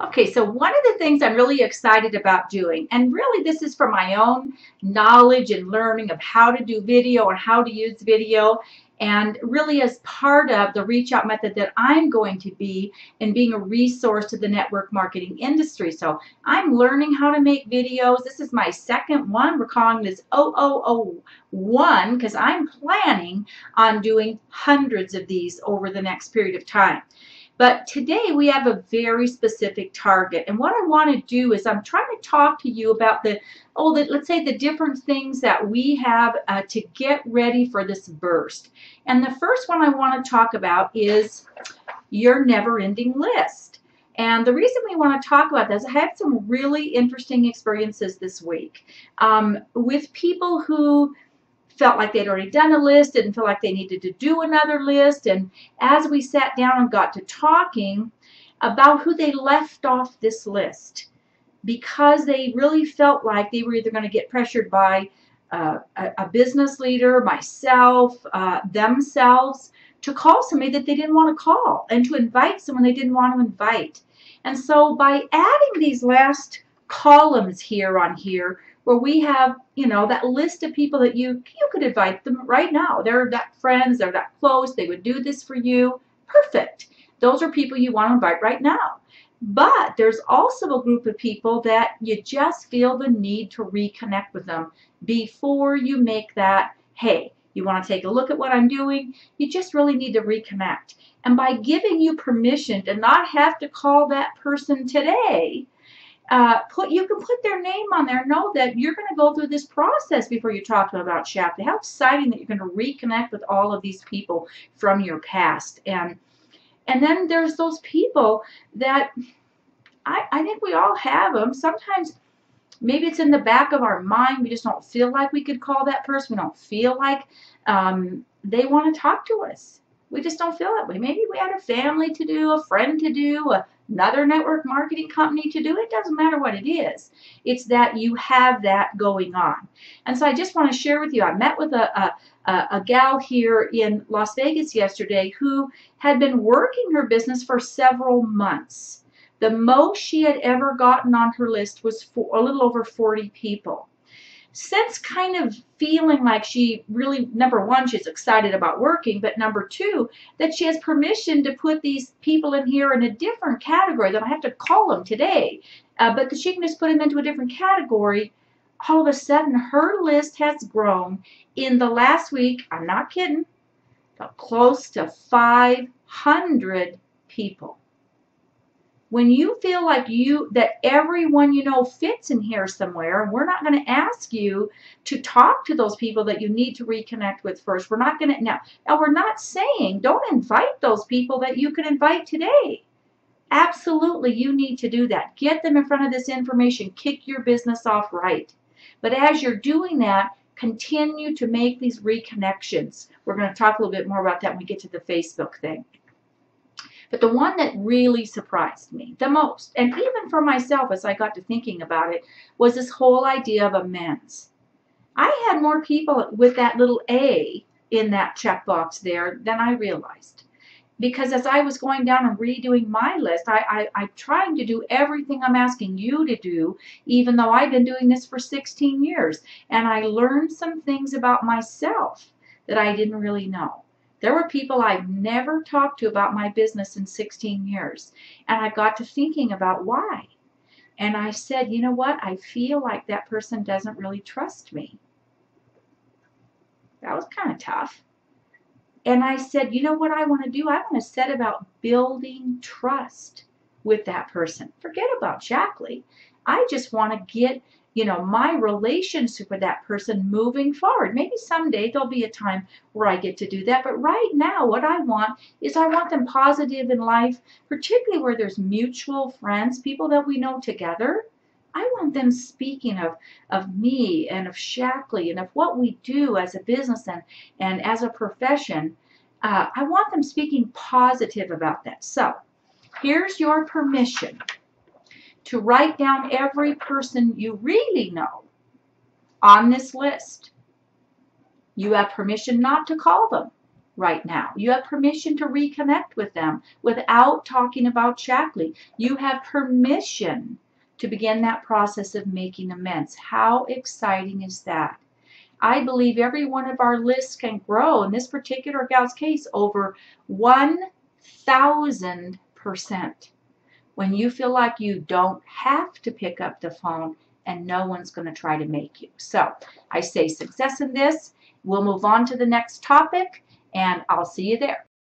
Okay, so one of the things I'm really excited about doing, and really this is for my own knowledge and learning of how to do video and how to use video, and really as part of the reach out method that I'm going to be in being a resource to the network marketing industry. So I'm learning how to make videos. This is my second one. We're calling this 0001 because I'm planning on doing hundreds of these over the next period of time. But today we have a very specific target. And what I want to do is I'm trying to talk to you about let's say the different things that we have to get ready for this burst. And the first one I want to talk about is your never-ending list. And the reason we want to talk about this, I had some really interesting experiences this week with people who felt like they'd already done a list, didn't feel like they needed to do another list. And as we sat down and got to talking about who they left off this list, because they really felt like they were either going to get pressured by a business leader, myself, themselves, to call somebody that they didn't want to call and to invite someone they didn't want to invite. And so by adding these last columns here on here, where we have, that list of people that you could invite them right now. They're that friends, they're that close, they would do this for you. Perfect. Those are people you want to invite right now. But there's also a group of people that you just feel the need to reconnect with them before you make that, hey, you want to take a look at what I'm doing? You just really need to reconnect. And by giving you permission to not have to call that person today, you can put their name on there. Know that you're going to go through this process before you talk to them about Shapley. How exciting that you're going to reconnect with all of these people from your past. And then there's those people that I think we all have them. Sometimes maybe it's in the back of our mind. We just don't feel like we could call that person. We don't feel like they want to talk to us. We just don't feel that way. Maybe we had a family to do, a friend to do, another network marketing company to do. It doesn't matter what it is. It's that you have that going on. And so I just want to share with you, I met with a gal here in Las Vegas yesterday who had been working her business for several months. The most she had ever gotten on her list was a little over 40 people. Since kind of feeling like she really, number one, she's excited about working, but number two, that she has permission to put these people in here in a different category. That I have to call them today, but that she can just put them into a different category. All of a sudden, her list has grown in the last week, I'm not kidding, close to 500 people. When you feel like that everyone you know fits in here somewhere, we're not going to ask you to talk to those people that you need to reconnect with first. We're not going to now we're not saying don't invite those people that you can invite today. Absolutely, you need to do that. Get them in front of this information. Kick your business off right. But as you're doing that, continue to make these reconnections. We're going to talk a little bit more about that when we get to the Facebook thing. But the one that really surprised me the most, and even for myself as I got to thinking about it, was this whole idea of amends. I had more people with that little A in that checkbox there than I realized. Because as I was going down and redoing my list, I'm trying to do everything I'm asking you to do, even though I've been doing this for 16 years. And I learned some things about myself that I didn't really know. There were people I've never talked to about my business in 16 years. And I got to thinking about why. And I said, you know what? I feel like that person doesn't really trust me. That was kind of tough. And I said, you know what I want to do? I want to set about building trust with that person. Forget about Shackley. I just want to get my relationship with that person moving forward. Maybe someday there'll be a time where I get to do that. But right now, what I want is I want them positive in life, particularly where there's mutual friends, people that we know together. I want them speaking of me and of Shackley and of what we do as a business and as a profession. I want them speaking positive about that. So here's your permission to write down every person you really know on this list. You have permission not to call them. right now. You have permission to reconnect with them without talking about Shackley. You have permission to begin that process of making amends. How exciting is that? I believe every one of our lists can grow, in this particular gal's case, over 1,000% when you feel like you don't have to pick up the phone and no one's going to try to make you. So I say success in this. We'll move on to the next topic, and I'll see you there.